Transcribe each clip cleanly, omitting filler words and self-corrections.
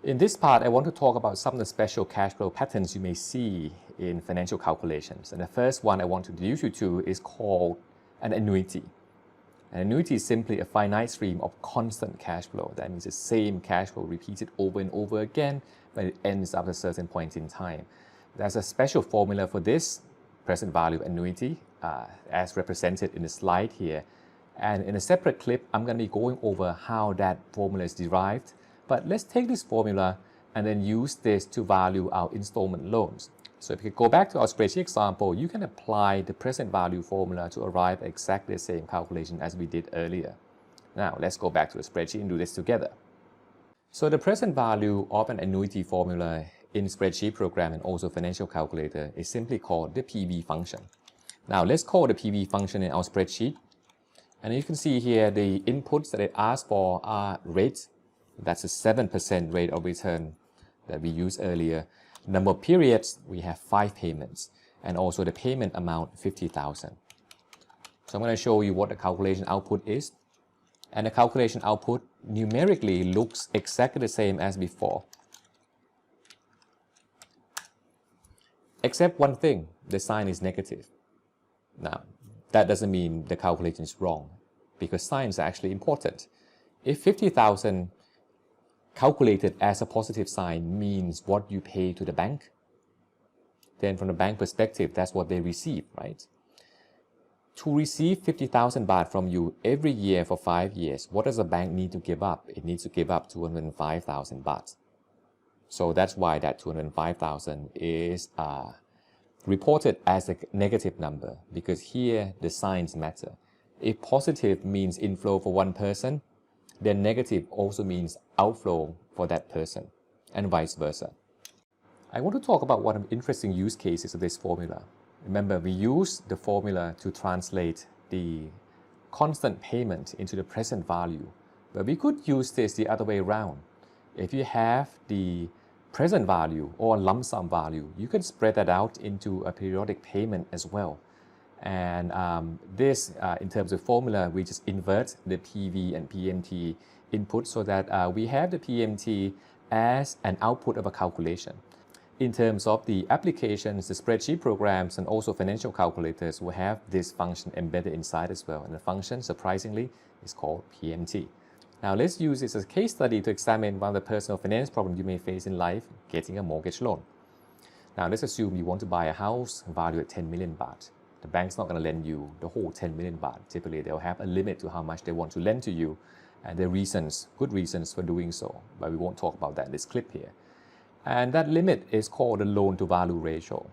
In this part, I want to talk about some of the special cash flow patterns you may see in financial calculations. And the first one I want to introduce you to is called an annuity. An annuity is simply a finite stream of constant cash flow. That means the same cash flow repeated over and over again, but it ends after a certain point in time. There's a special formula for this present value annuity as represented in the slide here. And in a separate clip, I'm going to be going over how that formula is derived. But let's take this formula and then use this to value our installment loans. So if you go back to our spreadsheet example, you can apply the present value formula to arrive at exactly the same calculation as we did earlier. Now let's go back to the spreadsheet and do this together. So the present value of an annuity formula in spreadsheet program and also financial calculator is simply called the PV function. Now let's call the PV function in our spreadsheet. And you can see here the inputs that it asks for are rates. That's a 7% rate of return that we used earlier. Number of periods, we have 5 payments. And also the payment amount, 50,000. So I'm going to show you what the calculation output is. And the calculation output numerically looks exactly the same as before. Except one thing, the sign is negative. Now, that doesn't mean the calculation is wrong, because signs are actually important. If 50,000 calculated as a positive sign means what you pay to the bank, then from the bank perspective, that's what they receive, right? To receive 50,000 baht from you every year for 5 years, what does a bank need to give up? It needs to give up 205,000 baht. So that's why that 205,000 is reported as a negative number, because here the signs matter. If positive means inflow for one person, then negative also means outflow for that person, and vice versa. I want to talk about one of the interesting use cases of this formula. Remember, we use the formula to translate the constant payment into the present value, but we could use this the other way around. If you have the present value or lump sum value, you can spread that out into a periodic payment as well. And this, in terms of formula, we just invert the PV and PMT input so that we have the PMT as an output of a calculation. In terms of the applications, the spreadsheet programs and also financial calculators will have this function embedded inside as well. And the function, surprisingly, is called PMT. Now let's use this as a case study to examine one of the personal finance problems you may face in life, getting a mortgage loan. Now let's assume you want to buy a house valued at 10 million baht. The bank's not going to lend you the whole 10 million baht. Typically, they'll have a limit to how much they want to lend to you, and there are reasons, good reasons for doing so, but we won't talk about that in this clip here. And that limit is called the loan to value ratio.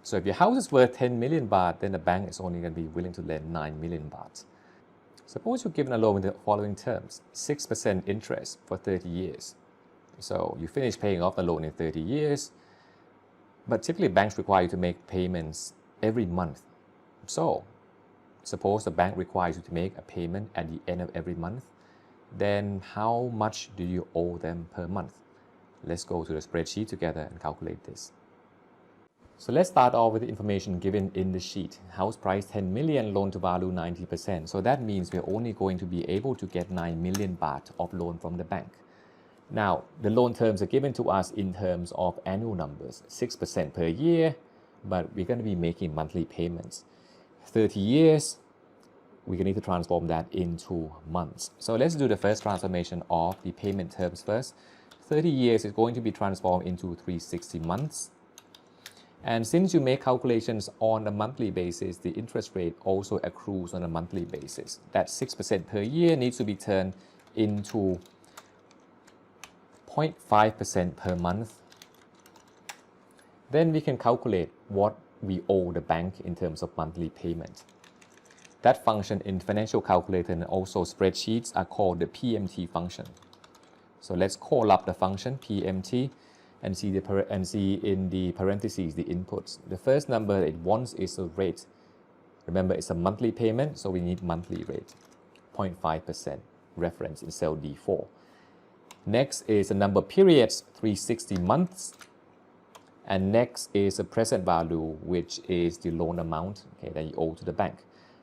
So if your house is worth 10 million baht, then the bank is only going to be willing to lend 9 million baht. Suppose you're given a loan with the following terms: 6% interest for 30 years. So you finish paying off the loan in 30 years, but typically banks require you to make payments every month. So suppose the bank requires you to make a payment at the end of every month, then how much do you owe them per month? Let's go to the spreadsheet together and calculate this. So let's start off with the information given in the sheet. House price 10 million, loan to value 90%. So that means we're only going to be able to get 9 million baht of loan from the bank. Now, the loan terms are given to us in terms of annual numbers, 6% per year, but we're going to be making monthly payments. 30 years, we're going to need to transform that into months. So let's do the first transformation of the payment terms first. 30 years is going to be transformed into 360 months. And since you make calculations on a monthly basis, the interest rate also accrues on a monthly basis. That 6% per year needs to be turned into 0.5% per month. Then we can calculate what we owe the bank in terms of monthly payment. That function in financial calculator and also spreadsheets are called the PMT function. So let's call up the function PMT and see in the parentheses the inputs. The first number it wants is a rate. Remember, it's a monthly payment, so we need monthly rate, 0.5%, reference in cell D4. Next is the number of periods, 360 months. And next is the present value, which is the loan amount that you owe to the bank.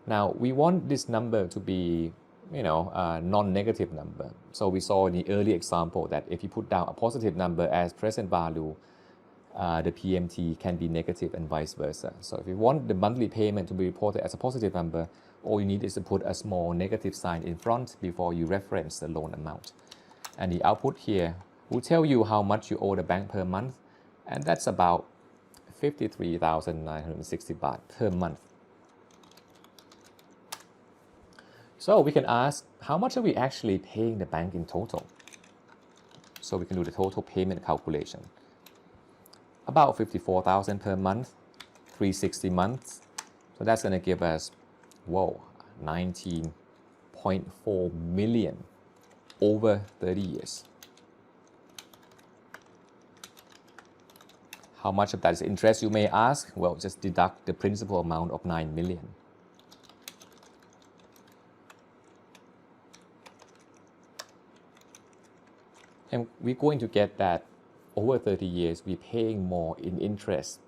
Now, we want this number to be non-negative number. So we saw in the early example that if you put down a positive number as present value, the PMT can be negative and vice versa. So if you want the monthly payment to be reported as a positive number, all you need is to put a small negative sign in front before you reference the loan amount. And the output here will tell you how much you owe the bank per month, and that's about 53,960 baht per month. So we can ask, how much are we actually paying the bank in total? So we can do the total payment calculation. About 54,000 per month, 360 months. So that's going to give us, 19.4 million over 30 years. How much of that is interest, you may ask? Well, just deduct the principal amount of 9 million. And we're going to get that over 30 years, we're paying more in interest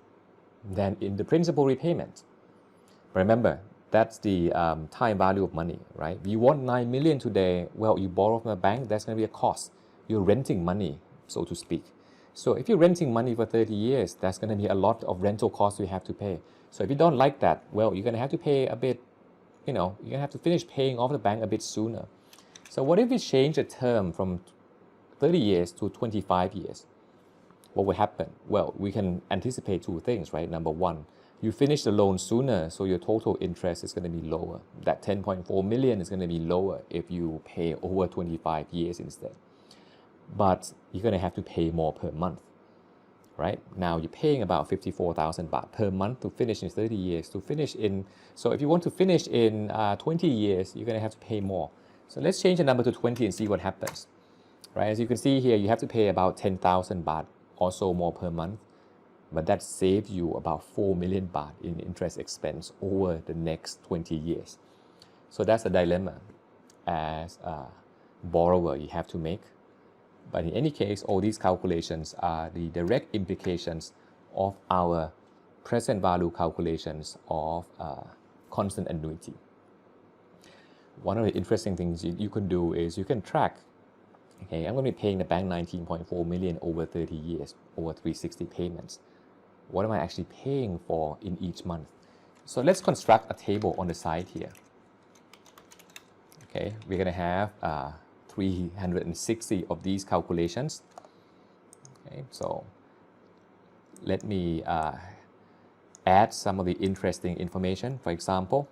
than in the principal repayment. Remember, that's the time value of money, right? You want 9 million today, well, you borrow from a bank, that's going to be a cost. You're renting money, so to speak. So if you're renting money for 30 years, that's going to be a lot of rental costs you have to pay. So if you don't like that, well, you're going to have to pay a bit, you're going to have to finish paying off the bank a bit sooner. So what if we change the term from 30 years to 25 years? What will happen? Well, we can anticipate two things, right? Number one, you finish the loan sooner, so your total interest is going to be lower. That 10.4 million is going to be lower if you pay over 25 years instead. But you're going to have to pay more per month, right? Now you're paying about 54,000 baht per month to finish in 30 years. So if you want to finish in 20 years, you're going to have to pay more. So let's change the number to 20 and see what happens, right? As you can see here, you have to pay about 10,000 baht or so more per month, but that saves you about 4 million baht in interest expense over the next 20 years. So that's a dilemma as a borrower you have to make. But in any case, all these calculations are the direct implications of our present value calculations of constant annuity. One of the interesting things you can do is you can track, okay, I'm going to be paying the bank 19.4 million over 30 years, over 360 payments. What am I actually paying for in each month? So let's construct a table on the side here. Okay, we're going to have 360 of these calculations. Okay, so let me add some of the interesting information. For example,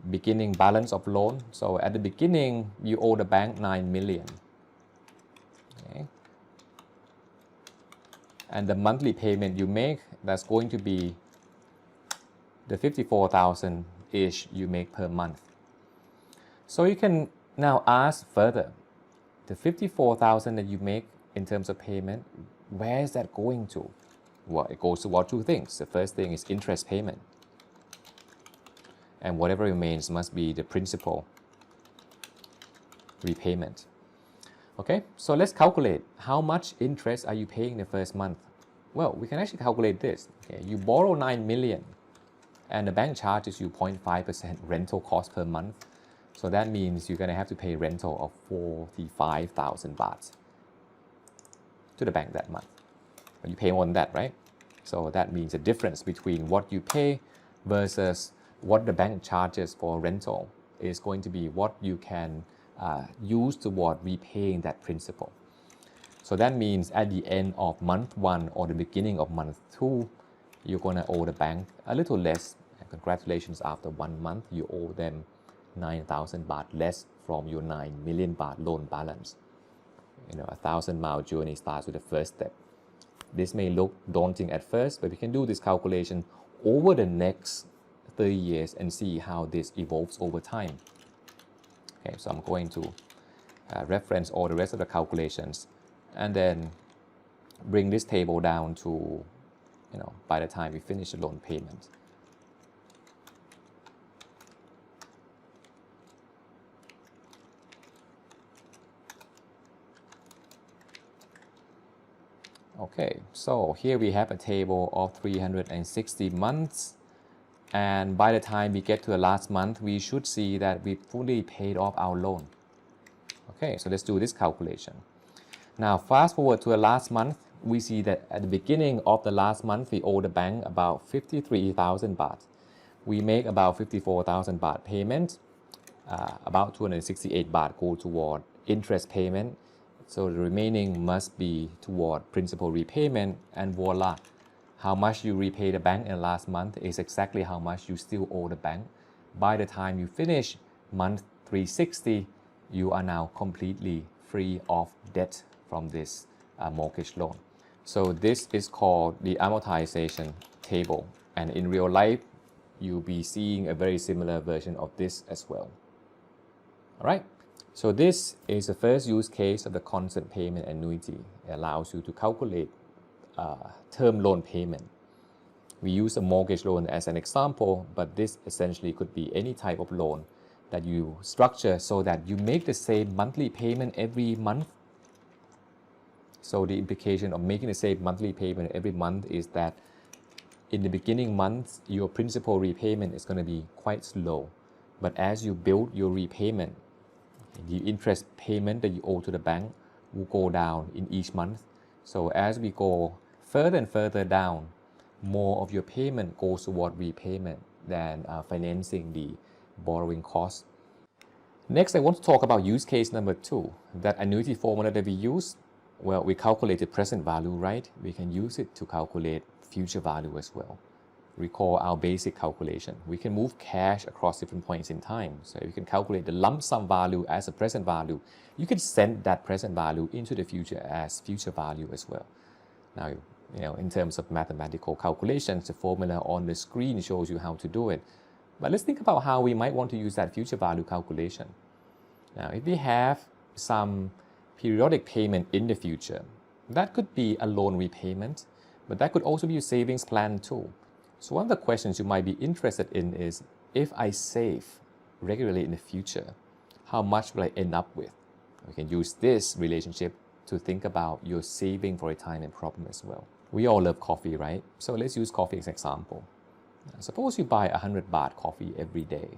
beginning balance of loan. So at the beginning, you owe the bank 9 million. Okay. And the monthly payment you make, that's going to be the 54,000-ish you make per month. So you can now ask further, the 54,000 that you make in terms of payment, where is that going to? Well, it goes toward two things. The first thing is interest payment. And whatever remains must be the principal repayment. Okay, so let's calculate how much interest are you paying the first month. Well, we can actually calculate this. Okay, you borrow 9 million and the bank charges you 0.5% rental cost per month. So that means you're going to have to pay rental of 45,000 baht to the bank that month. But you pay more than that, right? So that means the difference between what you pay versus what the bank charges for rental is going to be what you can use toward repaying that principal. So that means at the end of month 1 or the beginning of month 2, you're going to owe the bank a little less. And congratulations, after 1 month, you owe them 9,000 baht less from your 9 million baht loan balance. A 1,000-mile journey starts with the first step. This may look daunting at first, but we can do this calculation over the next 30 years and see how this evolves over time. Okay, so I'm going to reference all the rest of the calculations and then bring this table down to, by the time we finish the loan payment. Okay, so here we have a table of 360 months And by the time we get to the last month, we should see that we fully paid off our loan. Okay, so let's do this calculation. Now, fast forward to the last month, we see that at the beginning of the last month, we owe the bank about 53,000 baht. We make about 54,000 baht payment. About 268 baht go toward interest payment. So the remaining must be toward principal repayment, and voila, how much you repay the bank in the last month is exactly how much you still owe the bank. By the time you finish month 360, you are now completely free of debt from this mortgage loan. So this is called the amortization table, and in real life, you'll be seeing a very similar version of this as well. All right, so this is the first use case of the constant payment annuity. It allows you to calculate term loan payment. We use a mortgage loan as an example, but this essentially could be any type of loan that you structure so that you make the same monthly payment every month. So the implication of making the same monthly payment every month is that in the beginning months, your principal repayment is going to be quite slow. But as you build your repayment, the interest payment that you owe to the bank will go down in each month. So as we go further and further down, more of your payment goes toward repayment than financing the borrowing costs. Next, I want to talk about use case number 2, that annuity formula that we use. Well, we calculated present value, right? We can use it to calculate future value as well. Recall our basic calculation. We can move cash across different points in time. So you can calculate the lump sum value as a present value. You can send that present value into the future as future value as well. Now, in terms of mathematical calculations, the formula on the screen shows you how to do it. But let's think about how we might want to use that future value calculation. Now, if we have some periodic payment in the future, that could be a loan repayment, but that could also be a savings plan too. So one of the questions you might be interested in is, if I save regularly in the future, how much will I end up with? We can use this relationship to think about your saving for retirement problem as well. We all love coffee, right? So let's use coffee as an example. Suppose you buy 100 baht coffee every day.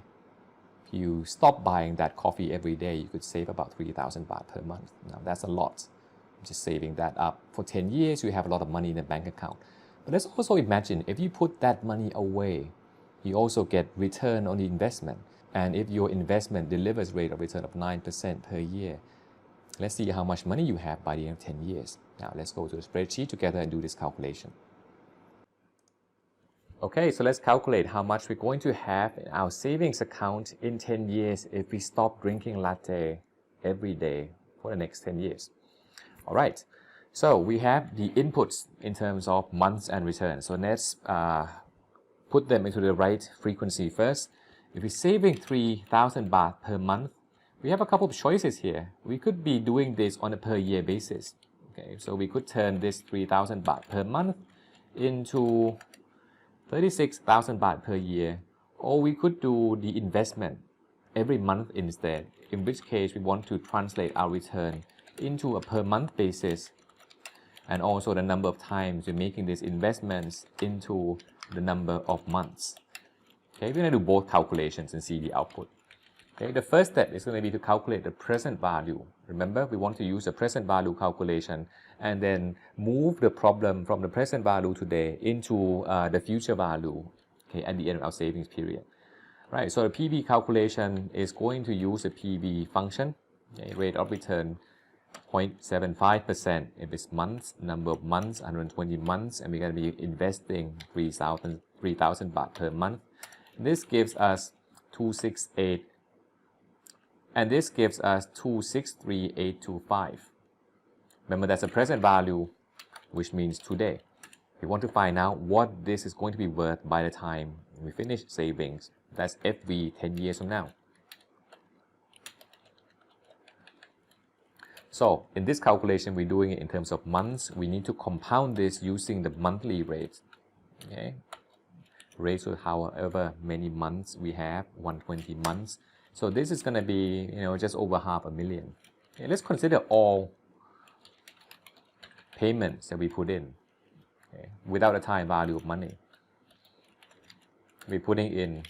If you stop buying that coffee every day, you could save about 3,000 baht per month. Now that's a lot. Just saving that up. For 10 years, you have a lot of money in the bank account. But let's also imagine if you put that money away, you also get return on the investment. And if your investment delivers rate of return of 9% per year, let's see how much money you have by the end of 10 years. Now let's go to the spreadsheet together and do this calculation. Okay, so let's calculate how much we're going to have in our savings account in 10 years if we stop drinking latte every day for the next 10 years. All right, so we have the inputs in terms of months and returns. So let's put them into the right frequency first. If we're saving 3,000 baht per month, we have a couple of choices here. We could be doing this on a per year basis. Okay, so we could turn this 3,000 baht per month into 36,000 baht per year, or we could do the investment every month instead, in which case we want to translate our return into a per month basis, and also the number of times you're making these investments into the number of months. Okay, we're going to do both calculations and see the output. Okay, the first step is going to be to calculate the present value. Remember, we want to use the present value calculation and then move the problem from the present value today into the future value, okay, at the end of our savings period. Right, so the PV calculation is going to use the PV function, okay, rate of return 0.75% if it's months, number of months, 120 months, and we're going to be investing 3,000 baht per month. This gives us 268. And this gives us 263,825. Remember, that's a present value, which means today. We want to find out what this is going to be worth by the time we finish savings. That's FV 10 years from now. So in this calculation, we're doing it in terms of months. We need to compound this using the monthly rate. Okay, ratio however many months we have, 120 months. So this is going to be, just over 500,000. Okay, let's consider all payments that we put in, okay, without a time value of money. we're putting in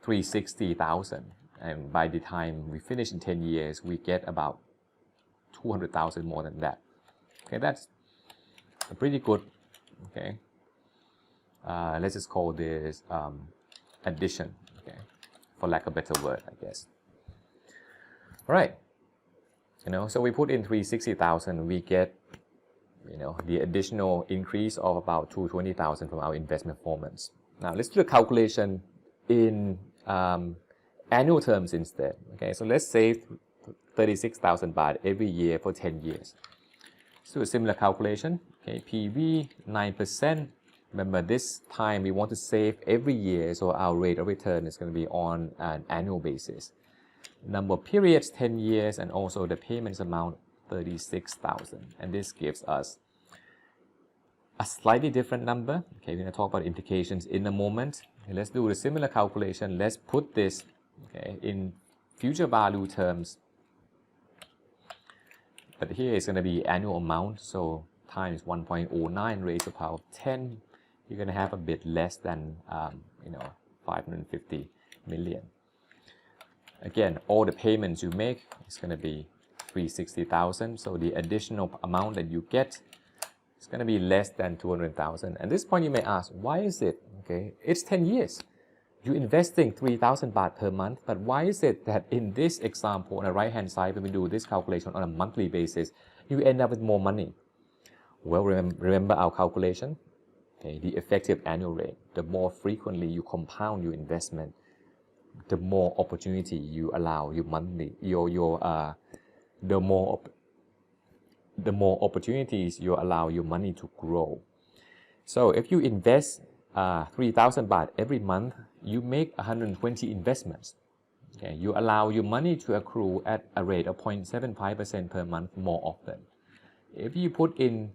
360,000, and by the time we finish in 10 years, we get about 200,000 more than that. Okay, that's a pretty good, okay. Let's just call this addition, okay, for lack of a better word, I guess. All right, so we put in 360,000, we get, the additional increase of about 220,000 from our investment performance. Now let's do the calculation in annual terms instead. Okay, so let's save 36,000 baht every year for 10 years. So a similar calculation. Okay, PV 9%. Remember, this time we want to save every year, so our rate of return is going to be on an annual basis. Number of periods 10 years, and also the payments amount 36,000, and this gives us a slightly different number. Okay, we're going to talk about implications in a moment. Okay, let's do a similar calculation. Let's put this, okay, in future value terms, but here is going to be annual amount, so times 1.09 raised to the power of 10, you're going to have a bit less than 550 million. Again, all the payments you make is going to be 360,000, so the additional amount that you get is going to be less than 200,000. At this point you may ask, why is it? Okay, it's 10 years. You're investing 3,000 baht per month, but why is it that in this example on the right hand side, when we do this calculation on a monthly basis, you end up with more money? Well, remember our calculation, okay, the effective annual rate. The more frequently you compound your investment, the more opportunity you allow your monthly, the more opportunities you allow your money to grow. So if you invest 3,000 baht every month, you make 120 investments. Okay, you allow your money to accrue at a rate of 0.75% per month more often. If you put in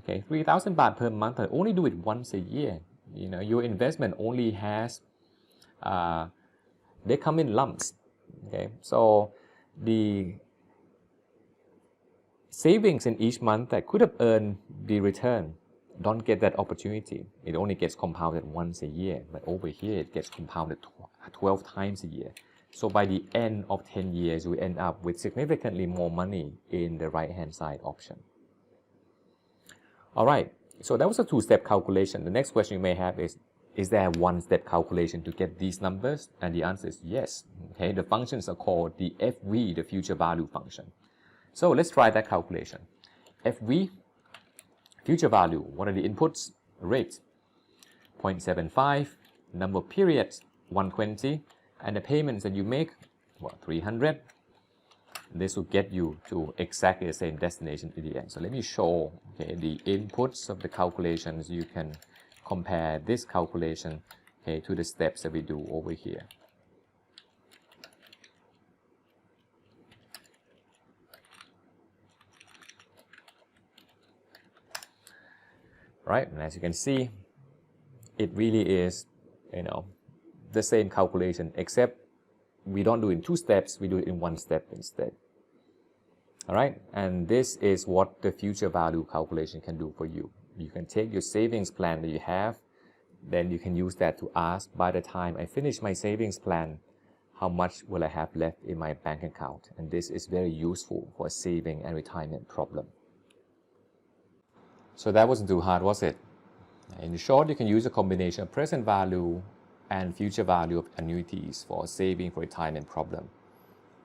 3,000 baht per month, but only do it once a year, your investment only has they come in lumps. Okay, so the savings in each month that could have earned the return don't get that opportunity. It only gets compounded once a year, but over here it gets compounded 12 times a year. So by the end of 10 years, you end up with significantly more money in the right-hand side option. All right, so that was a two-step calculation. The next question you may have is there a one-step calculation to get these numbers? And the answer is yes. Okay, the functions are called the FV, the future value function. So let's try that calculation. FV, future value, what are the inputs? Rate, 0.75, number of periods, 120, and the payments that you make, 300. This will get you to exactly the same destination in the end. So let me show, okay, the inputs of the calculations. You can compare this calculation, okay, to the steps that we do over here. Right, and as you can see, it really is, the same calculation, except we don't do it in two steps, we do it in one step instead. All right, and this is what the future value calculation can do for you. You can take your savings plan that you have, then you can use that to ask, by the time I finish my savings plan, how much will I have left in my bank account? And this is very useful for a saving and retirement problem. So that wasn't too hard, was it? In short, you can use a combination of present value and future value of annuities for a saving for retirement problem.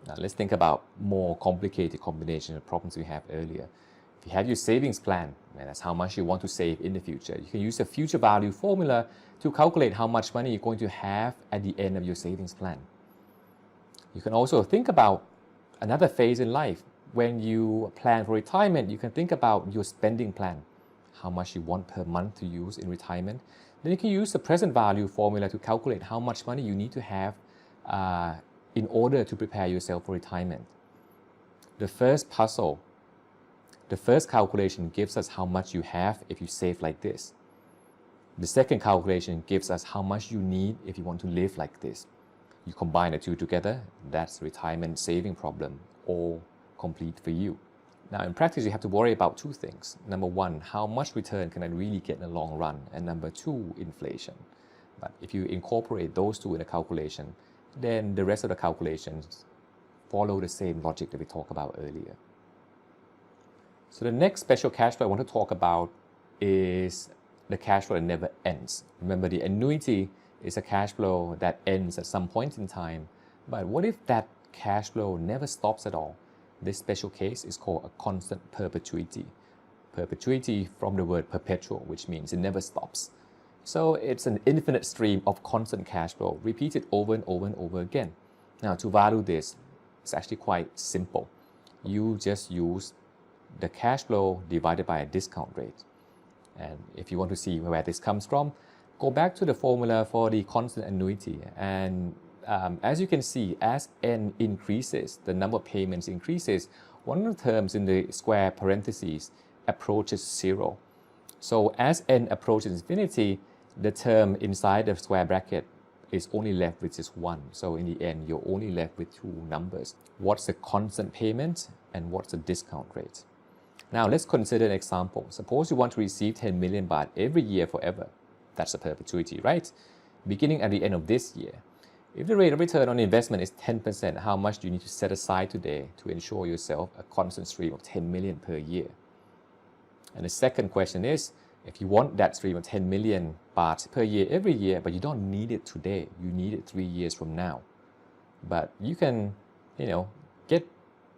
Now let's think about more complicated combination of problems we have earlier. If you have your savings plan, and that's how much you want to save in the future, you can use the future value formula to calculate how much money you're going to have at the end of your savings plan. You can also think about another phase in life. When you plan for retirement, you can think about your spending plan, how much you want per month to use in retirement. Then you can use the present value formula to calculate how much money you need to have in order to prepare yourself for retirement. The first puzzle, the first calculation gives us how much you have if you save like this. The second calculation gives us how much you need if you want to live like this. You combine the two together, that's retirement saving problem, all complete for you. Now in practice, you have to worry about two things. Number one, how much return can I really get in the long run? And number two, inflation. But if you incorporate those two in the calculation, then the rest of the calculations follow the same logic that we talked about earlier. So the next special cash flow I want to talk about is the cash flow that never ends. Remember, the annuity is a cash flow that ends at some point in time. But what if that cash flow never stops at all? This special case is called a constant perpetuity. Perpetuity from the word perpetual, which means it never stops. So it's an infinite stream of constant cash flow, repeated over and over and over again. Now, to value this, it's actually quite simple. You just use the cash flow divided by a discount rate. And if you want to see where this comes from, go back to the formula for the constant annuity. And as you can see, as n increases, the number of payments increases, one of the terms in the square parentheses approaches 0. So as n approaches infinity, the term inside the square bracket is only left with just 1. So in the end, you're only left with 2 numbers. What's the constant payment and what's the discount rate? Now let's consider an example. Suppose you want to receive 10 million baht every year forever. That's a perpetuity, right? Beginning at the end of this year. If the rate of return on investment is 10%, how much do you need to set aside today to ensure yourself a constant stream of 10 million per year? And the second question is, if you want that stream of 10 million baht per year every year, but you don't need it today, you need it 3 years from now. But you can, get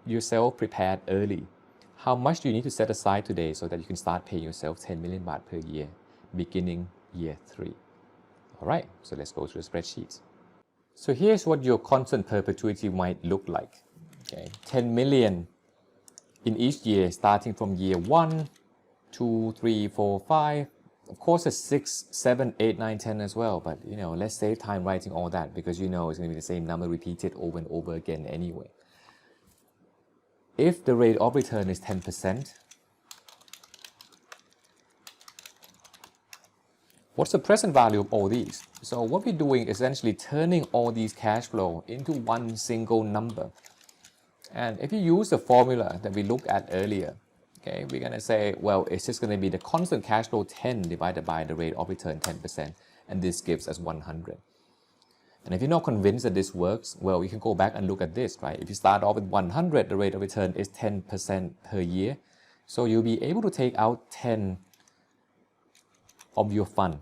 yourself prepared early. How much do you need to set aside today so that you can start paying yourself 10 million baht per year, beginning year 3? All right, so let's go through the spreadsheet. So here's what your constant perpetuity might look like. Okay, 10 million in each year, starting from year 1, 2, 3, 4, 5. Of course, it's 6, 7, 8, 9, 10 as well. But, let's save time writing all that because it's going to be the same number repeated over and over again anyway. If the rate of return is 10%, what's the present value of all these? So what we're doing is essentially turning all these cash flow into one single number. And if you use the formula that we looked at earlier, okay, we're going to say, well, it's just going to be the constant cash flow 10 divided by the rate of return 10%, and this gives us 100. And if you're not convinced that this works, well, you can go back and look at this, right? If you start off with 100, the rate of return is 10% per year. So you'll be able to take out 10 of your fund,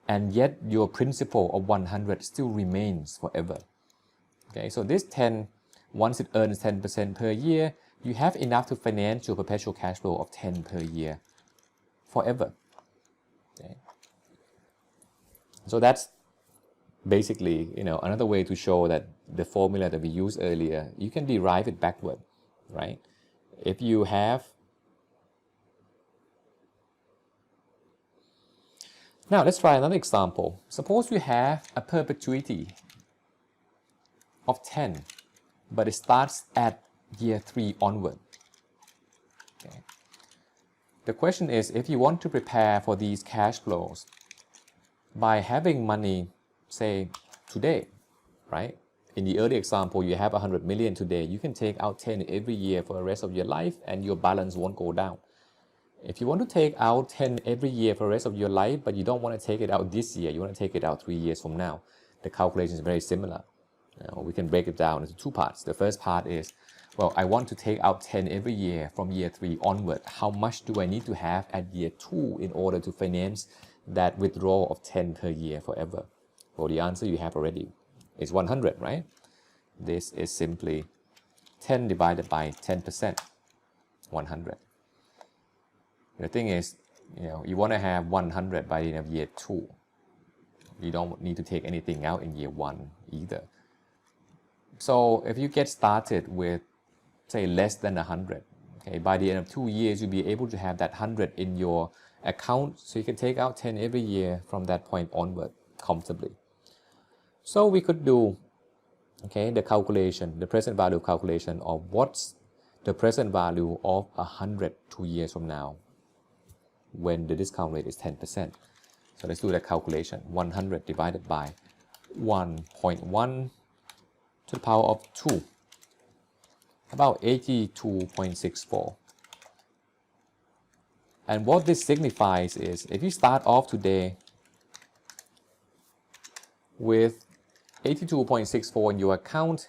and yet your principal of 100 still remains forever. Okay, so this 10, once it earns 10% per year, you have enough to finance your perpetual cash flow of 10 per year forever. Okay. So that's basically, another way to show that the formula that we used earlier, you can derive it backward, right? If you have, now let's try another example. Suppose you have a perpetuity of 10, but it starts at year 3 onward. Okay. The question is, if you want to prepare for these cash flows by having money, say today, right? In the early example, you have 100 million today. You can take out 10 every year for the rest of your life and your balance won't go down. If you want to take out 10 every year for the rest of your life, but you don't want to take it out this year, you want to take it out 3 years from now, the calculation is very similar. We can break it down into 2 parts. The first part is, well, I want to take out 10 every year from year 3 onward. How much do I need to have at year 2 in order to finance that withdrawal of 10 per year forever? Well, the answer you have already is 100, right? This is simply 10 divided by 10%, 100. The thing is, you want to have 100 by the end of year 2. You don't need to take anything out in year 1 either. So if you get started with, say, less than 100, okay, by the end of 2 years, you'll be able to have that 100 in your account, so you can take out 10 every year from that point onward comfortably. So we could do, okay, the calculation, the present value calculation of what's the present value of 100 2 years from now when the discount rate is 10%. So let's do the calculation. 100 divided by 1.1 to the power of 2, about 82.64. And what this signifies is, if you start off today with 82.64 in your account,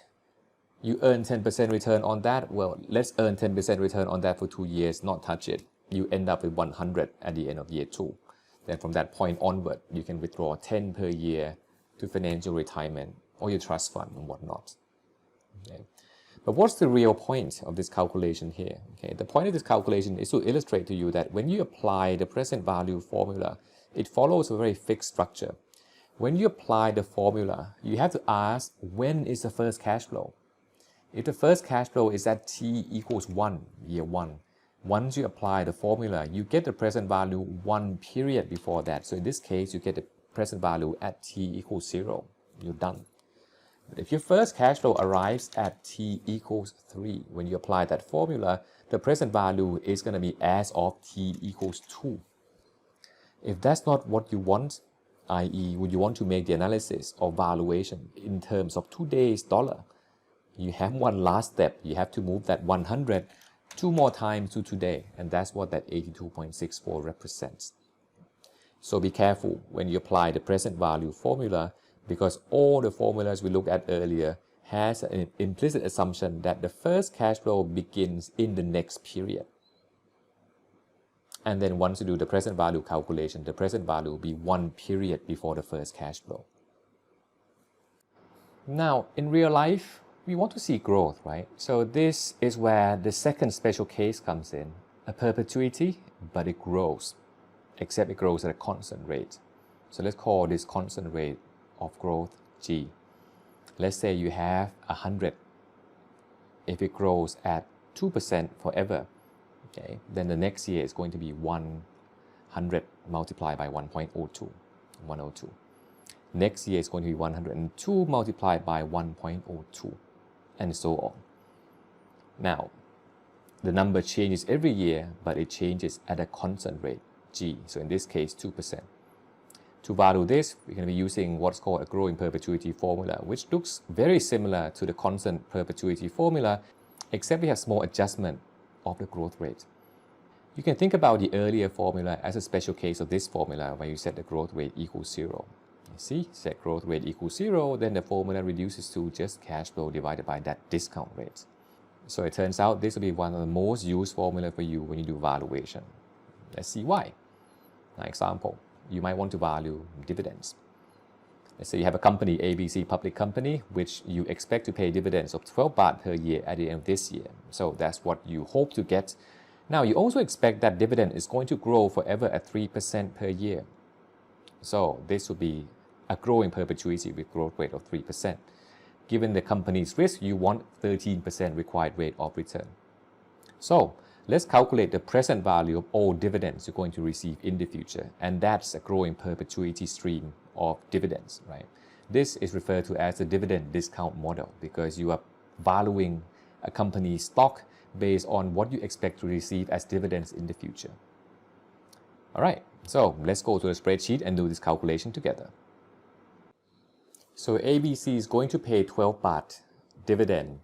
you earn 10% return on that. Well, let's earn 10% return on that for 2 years, not touch it. You end up with 100 at the end of year 2. Then from that point onward, you can withdraw 10 per year to finance your retirement or your trust fund and whatnot. Okay. But what's the real point of this calculation here? Okay, the point of this calculation is to illustrate to you that when you apply the present value formula, it follows a very fixed structure. When you apply the formula, you have to ask, when is the first cash flow? If the first cash flow is at t equals 1, year 1, once you apply the formula, you get the present value 1 period before that. So in this case, you get the present value at t equals 0. You're done. But if your first cash flow arrives at t equals 3, when you apply that formula, the present value is going to be as of t equals 2. If that's not what you want, i.e. would you want to make the analysis of valuation in terms of today's dollar, you have one last step. You have to move that 100 2 more times to today, and that's what that 82.64 represents. So be careful when you apply the present value formula, because all the formulas we looked at earlier has an implicit assumption that the first cash flow begins in the next period. And then once you do the present value calculation, the present value will be 1 period before the first cash flow. Now, in real life, we want to see growth, right? So this is where the second special case comes in, a perpetuity, but it grows, except it grows at a constant rate. So let's call this constant rate of growth G. Let's say you have 100. If it grows at 2% forever, okay, then the next year is going to be 100 multiplied by 1.02, 102. Next year is going to be 102 multiplied by 1.02, and so on. Now, the number changes every year, but it changes at a constant rate, G. So in this case, 2%. To value this, we're going to be using what's called a growing perpetuity formula, which looks very similar to the constant perpetuity formula, except we have small adjustment of the growth rate. You can think about the earlier formula as a special case of this formula, where you set the growth rate equals 0. You see, set growth rate equals 0, then the formula reduces to just cash flow divided by that discount rate. So it turns out this will be one of the most used formula for you when you do valuation. Let's see why. An example, you might want to value dividends. Let's say you have a company, ABC public company, which you expect to pay dividends of 12 baht per year at the end of this year. So that's what you hope to get. Now, you also expect that dividend is going to grow forever at 3% per year. So this would be a growing perpetuity with growth rate of 3%. Given the company's risk, you want 13% required rate of return. So let's calculate the present value of all dividends you're going to receive in the future, and that's a growing perpetuity stream of dividends, right? This is referred to as the dividend discount model, because you are valuing a company's stock based on what you expect to receive as dividends in the future. All right, so let's go to the spreadsheet and do this calculation together. So ABC is going to pay 12 baht dividend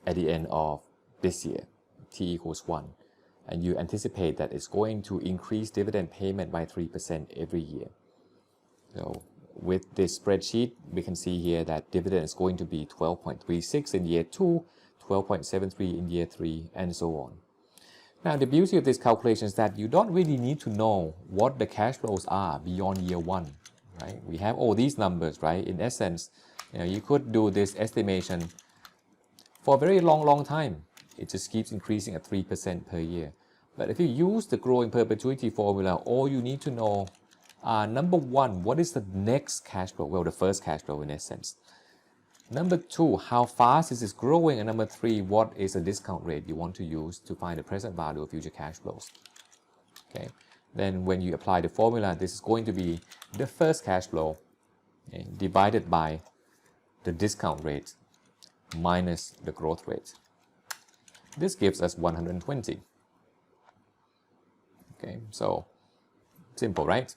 at the end of this year, t equals 1. And you anticipate that it's going to increase dividend payment by 3% every year. So with this spreadsheet, we can see here that dividend is going to be 12.36 in year 2, 12.73 in year 3, and so on. Now, the beauty of this calculation is that you don't really need to know what the cash flows are beyond year 1, right? We have all these numbers, right? In essence, you could do this estimation for a very long time. It just keeps increasing at 3% per year. But if you use the growing perpetuity formula, all you need to know are, number 1, what is the next cash flow? Well, the first cash flow in essence. Number 2, how fast is this growing? And number 3, what is the discount rate you want to use to find the present value of future cash flows? Okay. Then when you apply the formula, this is going to be the first cash flow, okay, divided by the discount rate minus the growth rate. This gives us 120. Okay, so simple, right?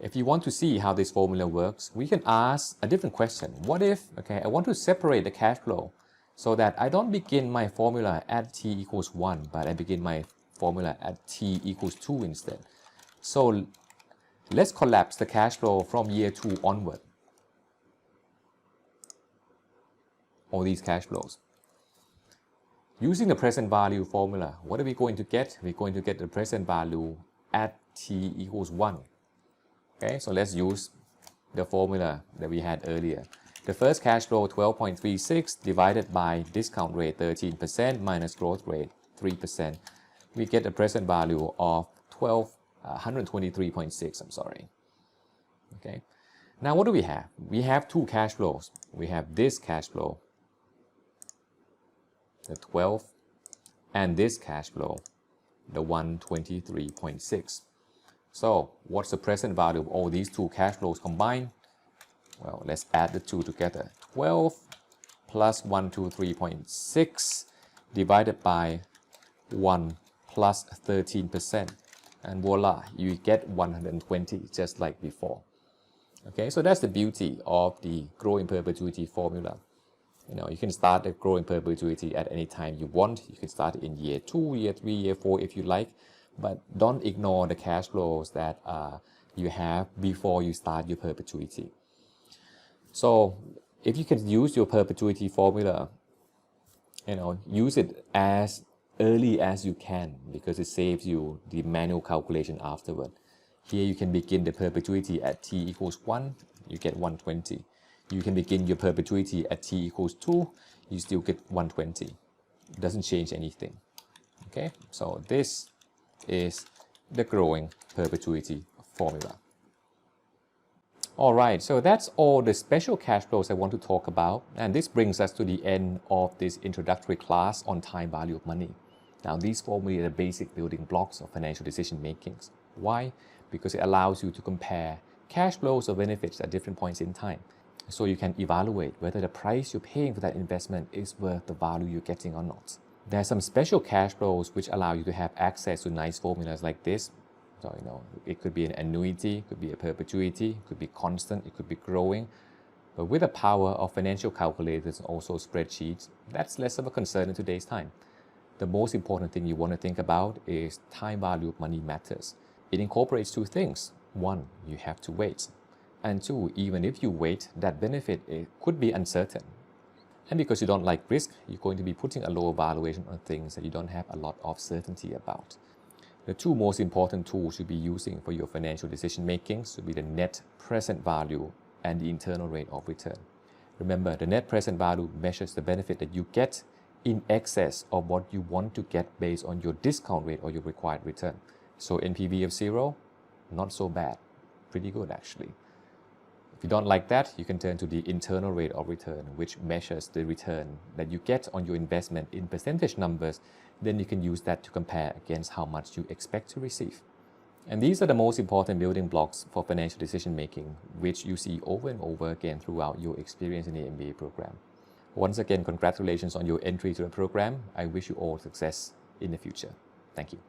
If you want to see how this formula works, we can ask a different question. What if, okay, I want to separate the cash flow so that I don't begin my formula at t equals 1, but I begin my formula at t equals 2 instead. So let's collapse the cash flow from year 2 onward. all these cash flows. Using the present value formula, what are we going to get? We're going to get the present value at t equals 1. Okay, so let's use the formula that we had earlier. The first cash flow 12.36 divided by discount rate 13% minus growth rate 3%. We get a present value of 123.6, I'm sorry. Okay. Now what do we have? We have two cash flows. We have this cash flow, the 12, and this cash flow, the 123.6. So what's the present value of all these two cash flows combined? Well, let's add the two together. 12 plus 123.6 divided by 1 plus 13%. And voila, you get 120 just like before. Okay, so that's the beauty of the growing perpetuity formula. You can start the growing perpetuity at any time you want. You can start it in year 2, year 3, year 4 if you like. But don't ignore the cash flows that you have before you start your perpetuity. So if you can use your perpetuity formula, use it as early as you can because it saves you the manual calculation afterward. Here you can begin the perpetuity at t equals 1, you get 120. You can begin your perpetuity at t equals 2, you still get 120. It doesn't change anything. Okay, so this is the growing perpetuity formula. Alright, so that's all the special cash flows I want to talk about, and this brings us to the end of this introductory class on time value of money. Now these formulae are the basic building blocks of financial decision making. Why? Because it allows you to compare cash flows or benefits at different points in time. So you can evaluate whether the price you're paying for that investment is worth the value you're getting or not. There are some special cash flows which allow you to have access to nice formulas like this. So, it could be an annuity, it could be a perpetuity, it could be constant, it could be growing. But with the power of financial calculators and also spreadsheets, that's less of a concern in today's time. The most important thing you want to think about is time value of money matters. It incorporates two things. One, you have to wait. And two, even if you wait, that benefit could be uncertain. And because you don't like risk, you're going to be putting a lower valuation on things that you don't have a lot of certainty about. The two most important tools you'll be using for your financial decision making should be the net present value and the internal rate of return. Remember, the net present value measures the benefit that you get in excess of what you want to get based on your discount rate or your required return. So NPV of 0, not so bad. Pretty good actually. If you don't like that, you can turn to the internal rate of return, which measures the return that you get on your investment in percentage numbers. Then you can use that to compare against how much you expect to receive. And these are the most important building blocks for financial decision making, which you see over and over again throughout your experience in the MBA program. Once again, congratulations on your entry to the program. I wish you all success in the future. Thank you.